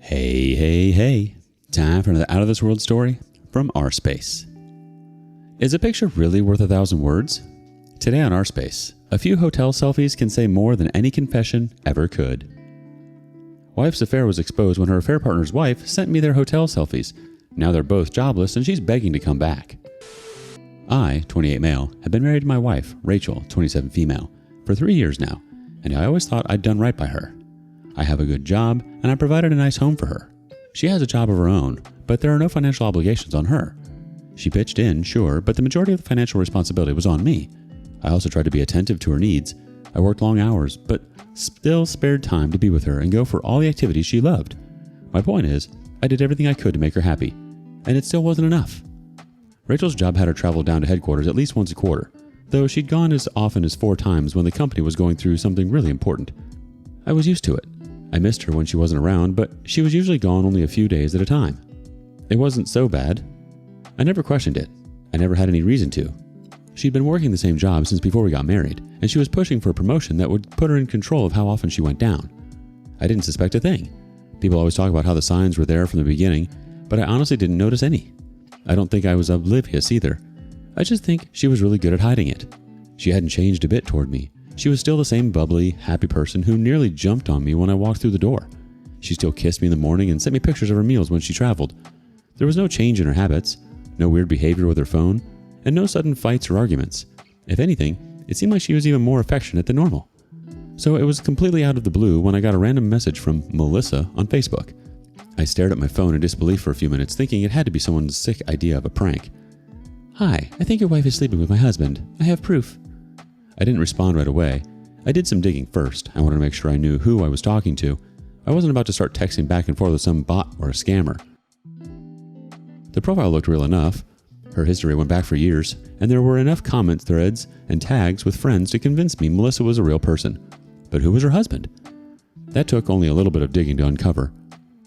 Hey, hey, hey. Time for another Out of This World story from rSpace. Is a picture really worth 1,000 words? Today on rSpace, a few hotel selfies can say more than any confession ever could. Wife's affair was exposed when her affair partner's wife sent me their hotel selfies. Now they're both jobless and she's begging to come back. I, 28 male, have been married to my wife, Rachel, 27 female, for 3 years now, and I always thought I'd done right by her. I have a good job, and I provided a nice home for her. She has a job of her own, but there are no financial obligations on her. She pitched in, sure, but the majority of the financial responsibility was on me. I also tried to be attentive to her needs. I worked long hours, but still spared time to be with her and go for all the activities she loved. My point is, I did everything I could to make her happy, and it still wasn't enough. Rachel's job had her travel down to headquarters at least once a quarter, though she'd gone as often as 4 times when the company was going through something really important. I was used to it. I missed her when she wasn't around, but she was usually gone only a few days at a time. It wasn't so bad. I never questioned it. I never had any reason to. She'd been working the same job since before we got married, and she was pushing for a promotion that would put her in control of how often she went down. I didn't suspect a thing. People always talk about how the signs were there from the beginning, but I honestly didn't notice any. I don't think I was oblivious either. I just think she was really good at hiding it. She hadn't changed a bit toward me. She was still the same bubbly, happy person who nearly jumped on me when I walked through the door. She still kissed me in the morning and sent me pictures of her meals when she traveled. There was no change in her habits, no weird behavior with her phone, and no sudden fights or arguments. If anything, it seemed like she was even more affectionate than normal. So it was completely out of the blue when I got a random message from Melissa on Facebook. I stared at my phone in disbelief for a few minutes, thinking it had to be someone's sick idea of a prank. "Hi, I think your wife is sleeping with my husband. I have proof." I didn't respond right away. I did some digging first. I wanted to make sure I knew who I was talking to. I wasn't about to start texting back and forth with some bot or a scammer. The profile looked real enough. Her history went back for years, and there were enough comment threads and tags with friends to convince me Melissa was a real person. But who was her husband? That took only a little bit of digging to uncover.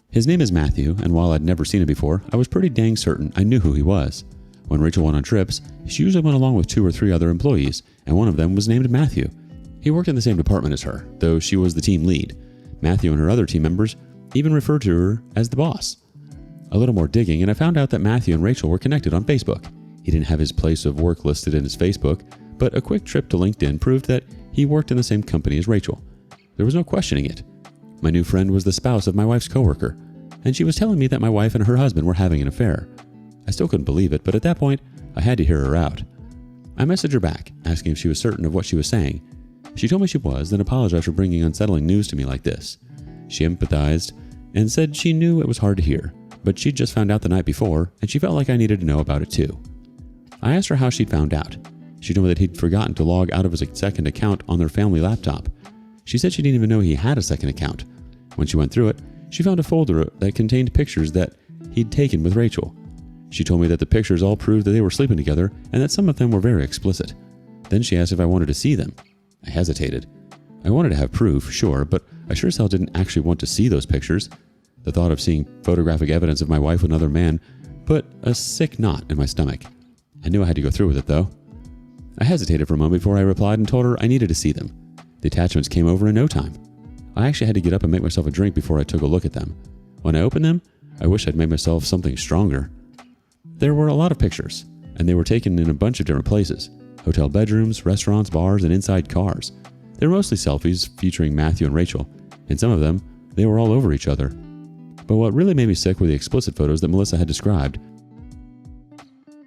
His name is Matthew, and while I'd never seen him before, I was pretty dang certain I knew who he was. When Rachel went on trips, she usually went along with 2 or 3 other employees, and one of them was named Matthew. He worked in the same department as her, though she was the team lead. Matthew and her other team members even referred to her as the boss. A little more digging, and I found out that Matthew and Rachel were connected on Facebook. He didn't have his place of work listed in his Facebook, but a quick trip to LinkedIn proved that he worked in the same company as Rachel. There was no questioning it. My new friend was the spouse of my wife's coworker, and she was telling me that my wife and her husband were having an affair. I still couldn't believe it, but at that point, I had to hear her out. I messaged her back, asking if she was certain of what she was saying. She told me she was, then apologized for bringing unsettling news to me like this. She empathized and said she knew it was hard to hear, but she'd just found out the night before, and she felt like I needed to know about it too. I asked her how she'd found out. She told me that he'd forgotten to log out of his second account on their family laptop. She said she didn't even know he had a second account. When she went through it, she found a folder that contained pictures that he'd taken with Rachel. She told me that the pictures all proved that they were sleeping together and that some of them were very explicit. Then she asked if I wanted to see them. I hesitated. I wanted to have proof, sure, but I sure as hell didn't actually want to see those pictures. The thought of seeing photographic evidence of my wife with another man put a sick knot in my stomach. I knew I had to go through with it, though. I hesitated for a moment before I replied and told her I needed to see them. The attachments came over in no time. I actually had to get up and make myself a drink before I took a look at them. When I opened them, I wish I'd made myself something stronger. There were a lot of pictures, and they were taken in a bunch of different places. Hotel bedrooms, restaurants, bars, and inside cars. They were mostly selfies featuring Matthew and Rachel. In some of them, they were all over each other. But what really made me sick were the explicit photos that Melissa had described.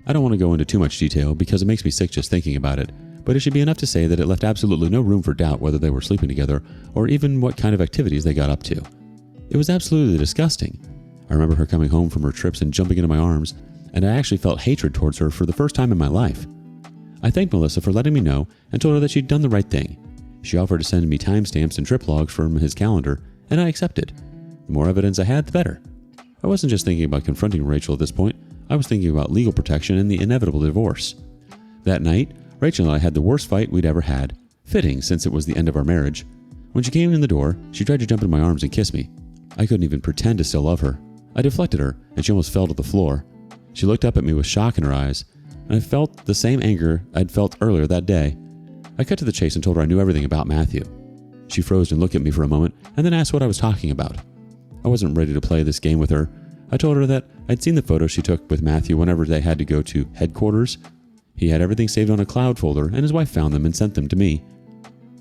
I don't want to go into too much detail because it makes me sick just thinking about it, but it should be enough to say that it left absolutely no room for doubt whether they were sleeping together or even what kind of activities they got up to. It was absolutely disgusting. I remember her coming home from her trips and jumping into my arms, and I actually felt hatred towards her for the first time in my life. I thanked Melissa for letting me know and told her that she'd done the right thing. She offered to send me timestamps and trip logs from his calendar, and I accepted. The more evidence I had, the better. I wasn't just thinking about confronting Rachel at this point, I was thinking about legal protection and the inevitable divorce. That night, Rachel and I had the worst fight we'd ever had, fitting since it was the end of our marriage. When she came in the door, she tried to jump into my arms and kiss me. I couldn't even pretend to still love her. I deflected her, and she almost fell to the floor. She looked up at me with shock in her eyes, and I felt the same anger I'd felt earlier that day. I cut to the chase and told her I knew everything about Matthew. She froze and looked at me for a moment, and then asked what I was talking about. I wasn't ready to play this game with her. I told her that I'd seen the photos she took with Matthew whenever they had to go to headquarters. He had everything saved on a cloud folder, and his wife found them and sent them to me.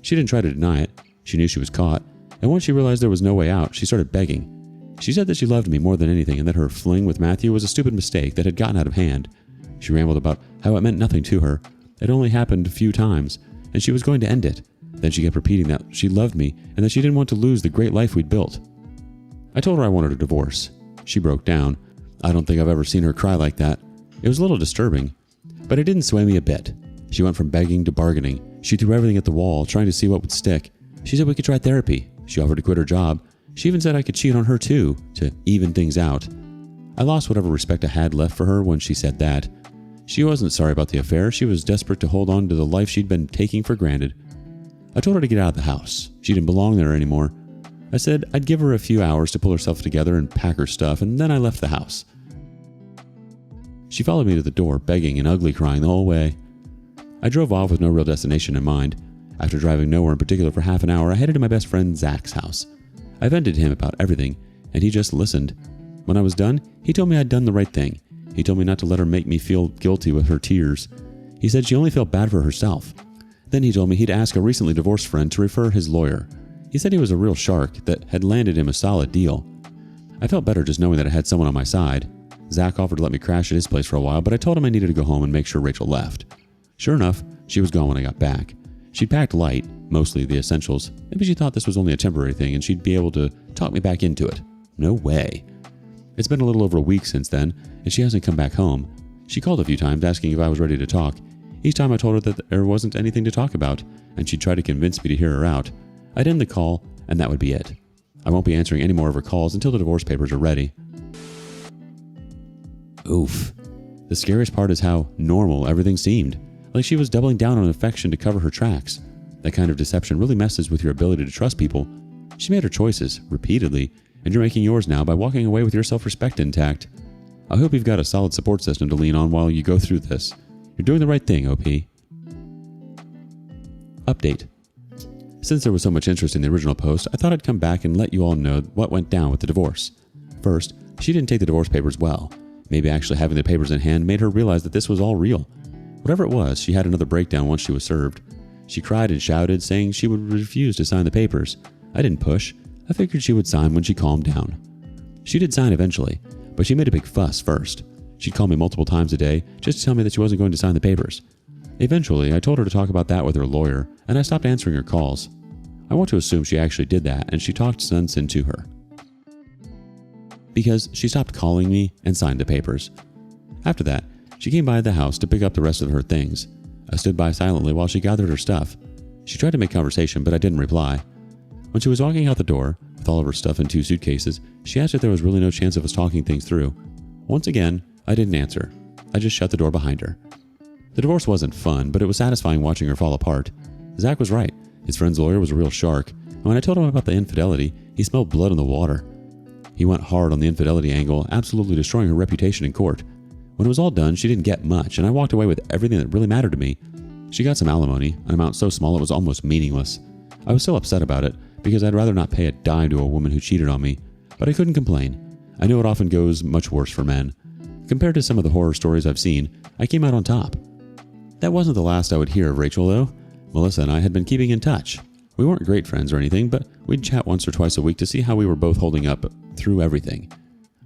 She didn't try to deny it. She knew she was caught, and once she realized there was no way out, she started begging. She said that she loved me more than anything and that her fling with Matthew was a stupid mistake that had gotten out of hand. She rambled about how it meant nothing to her. It only happened a few times, and she was going to end it. Then she kept repeating that she loved me and that she didn't want to lose the great life we'd built. I told her I wanted a divorce. She broke down. I don't think I've ever seen her cry like that. It was a little disturbing, but it didn't sway me a bit. She went from begging to bargaining. She threw everything at the wall, trying to see what would stick. She said we could try therapy. She offered to quit her job. She even said I could cheat on her too, to even things out. I lost whatever respect I had left for her when she said that. She wasn't sorry about the affair. She was desperate to hold on to the life she'd been taking for granted. I told her to get out of the house. She didn't belong there anymore. I said I'd give her a few hours to pull herself together and pack her stuff, and then I left the house. She followed me to the door, begging and ugly crying the whole way. I drove off with no real destination in mind. After driving nowhere in particular for half an hour, I headed to my best friend Zach's house. I vented to him about everything, and he just listened. When I was done, he told me I'd done the right thing. He told me not to let her make me feel guilty with her tears. He said she only felt bad for herself. Then he told me he'd ask a recently divorced friend to refer his lawyer. He said he was a real shark that had landed him a solid deal. I felt better just knowing that I had someone on my side. Zach offered to let me crash at his place for a while, but I told him I needed to go home and make sure Rachel left. Sure enough, she was gone when I got back. She'd packed light, mostly the essentials. Maybe she thought this was only a temporary thing and she'd be able to talk me back into it. No way. It's been a little over a week since then, and she hasn't come back home. She called a few times asking if I was ready to talk. Each time I told her that there wasn't anything to talk about, and she'd try to convince me to hear her out. I'd end the call, and that would be it. I won't be answering any more of her calls until the divorce papers are ready. Oof. The scariest part is how normal everything seemed. Like she was doubling down on affection to cover her tracks. That kind of deception really messes with your ability to trust people. She made her choices, repeatedly, and you're making yours now by walking away with your self-respect intact. I hope you've got a solid support system to lean on while you go through this. You're doing the right thing, OP. Update. Since there was so much interest in the original post, I thought I'd come back and let you all know what went down with the divorce. First, she didn't take the divorce papers well. Maybe actually having the papers in hand made her realize that this was all real. Whatever it was, she had another breakdown once she was served. She cried and shouted, saying she would refuse to sign the papers. I didn't push. I figured she would sign when she calmed down. She did sign eventually, but she made a big fuss first. She'd call me multiple times a day just to tell me that she wasn't going to sign the papers. Eventually, I told her to talk about that with her lawyer, and I stopped answering her calls. I want to assume she actually did that, and she talked sense into her. Because she stopped calling me and signed the papers. After that, she came by the house to pick up the rest of her things. I stood by silently while she gathered her stuff. She tried to make conversation, but I didn't reply. When she was walking out the door, with all of her stuff in 2 suitcases, she asked if there was really no chance of us talking things through. Once again, I didn't answer. I just shut the door behind her. The divorce wasn't fun, but it was satisfying watching her fall apart. Zach was right. His friend's lawyer was a real shark, and when I told him about the infidelity, he smelled blood in the water. He went hard on the infidelity angle, absolutely destroying her reputation in court. When it was all done, she didn't get much, and I walked away with everything that really mattered to me. She got some alimony, an amount so small it was almost meaningless. I was still upset about it, because I'd rather not pay a dime to a woman who cheated on me, but I couldn't complain. I know it often goes much worse for men. Compared to some of the horror stories I've seen, I came out on top. That wasn't the last I would hear of Rachel, though. Melissa and I had been keeping in touch. We weren't great friends or anything, but we'd chat once or twice a week to see how we were both holding up through everything.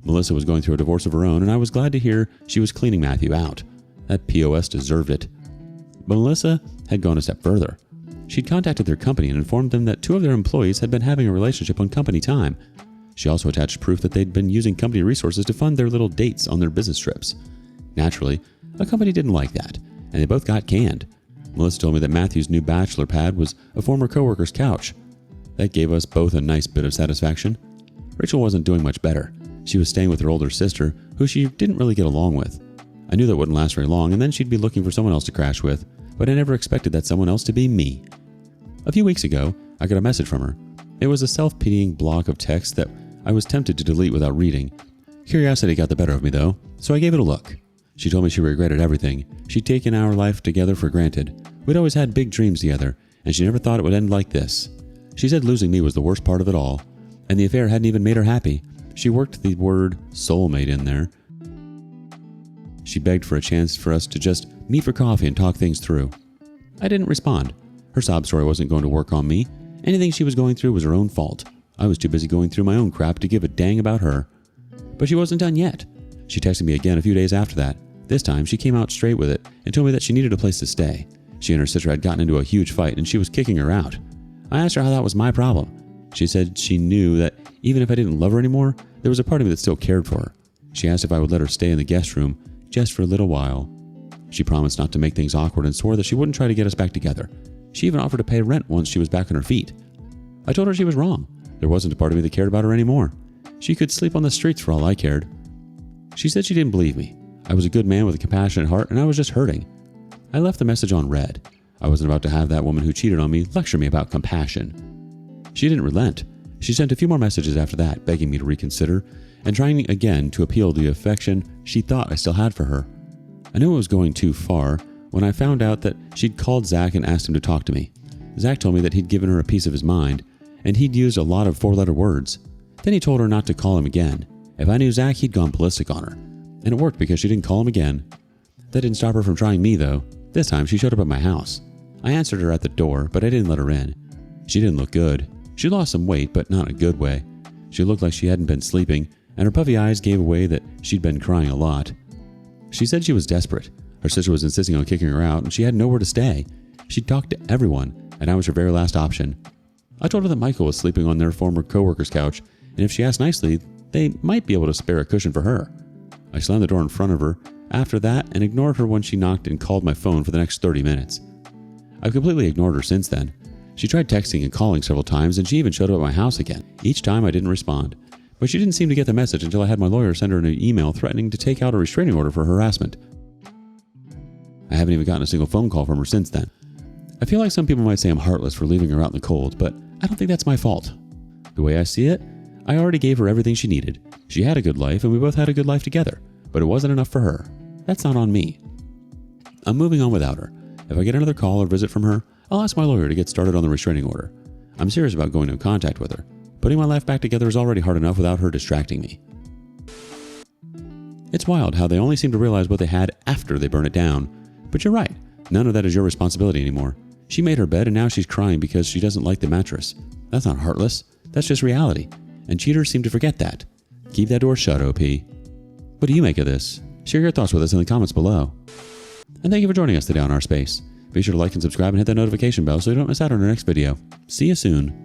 Melissa was going through a divorce of her own, and I was glad to hear she was cleaning Matthew out. That POS deserved it. But Melissa had gone a step further. She'd contacted their company and informed them that 2 of their employees had been having a relationship on company time. She also attached proof that they'd been using company resources to fund their little dates on their business trips. Naturally, a company didn't like that, and they both got canned. Melissa told me that Matthew's new bachelor pad was a former coworker's couch. That gave us both a nice bit of satisfaction. Rachel wasn't doing much better. She was staying with her older sister, who she didn't really get along with. I knew that wouldn't last very long, and then she'd be looking for someone else to crash with, but I never expected that someone else to be me. A few weeks ago, I got a message from her. It was a self-pitying block of text that I was tempted to delete without reading. Curiosity got the better of me, though, so I gave it a look. She told me she regretted everything. She'd taken our life together for granted. We'd always had big dreams together, and she never thought it would end like this. She said losing me was the worst part of it all, and the affair hadn't even made her happy. She worked the word soulmate in there. She begged for a chance for us to just meet for coffee and talk things through. I didn't respond. Her sob story wasn't going to work on me. Anything she was going through was her own fault. I was too busy going through my own crap to give a dang about her. But she wasn't done yet. She texted me again a few days after that. This time, she came out straight with it and told me that she needed a place to stay. She and her sister had gotten into a huge fight and she was kicking her out. I asked her how that was my problem. She said she knew that even if I didn't love her anymore, there was a part of me that still cared for her. She asked if I would let her stay in the guest room just for a little while. She promised not to make things awkward and swore that she wouldn't try to get us back together. She even offered to pay rent once she was back on her feet. I told her she was wrong. There wasn't a part of me that cared about her anymore. She could sleep on the streets for all I cared. She said she didn't believe me. I was a good man with a compassionate heart and I was just hurting. I left the message on read. I wasn't about to have that woman who cheated on me lecture me about compassion. She didn't relent. She sent a few more messages after that, begging me to reconsider and trying again to appeal to the affection she thought I still had for her. I knew it was going too far when I found out that she'd called Zach and asked him to talk to me. Zach told me that he'd given her a piece of his mind and he'd used a lot of 4-letter words. Then he told her not to call him again. If I knew Zach, he'd gone ballistic on her. And it worked because she didn't call him again. That didn't stop her from trying me though. This time she showed up at my house. I answered her at the door, but I didn't let her in. She didn't look good. She lost some weight, but not in a good way. She looked like she hadn't been sleeping, and her puffy eyes gave away that she'd been crying a lot. She said she was desperate. Her sister was insisting on kicking her out, and she had nowhere to stay. She'd talked to everyone, and I was her very last option. I told her that Michael was sleeping on their former coworker's couch, and if she asked nicely, they might be able to spare a cushion for her. I slammed the door in front of her after that and ignored her when she knocked and called my phone for the next 30 minutes. I've completely ignored her since then. She tried texting and calling several times, and she even showed up at my house again. Each time I didn't respond. But she didn't seem to get the message until I had my lawyer send her an email threatening to take out a restraining order for harassment. I haven't even gotten a single phone call from her since then. I feel like some people might say I'm heartless for leaving her out in the cold, but I don't think that's my fault. The way I see it, I already gave her everything she needed. She had a good life, and we both had a good life together, but it wasn't enough for her. That's not on me. I'm moving on without her. If I get another call or visit from her, I'll ask my lawyer to get started on the restraining order. I'm serious about going into contact with her. Putting my life back together is already hard enough without her distracting me. It's wild how they only seem to realize what they had after they burn it down. But you're right, none of that is your responsibility anymore. She made her bed and now she's crying because she doesn't like the mattress. That's not heartless, that's just reality. And cheaters seem to forget that. Keep that door shut, OP. What do you make of this? Share your thoughts with us in the comments below. And thank you for joining us today on rSpace. Be sure to like and subscribe and hit that notification bell so you don't miss out on our next video. See you soon.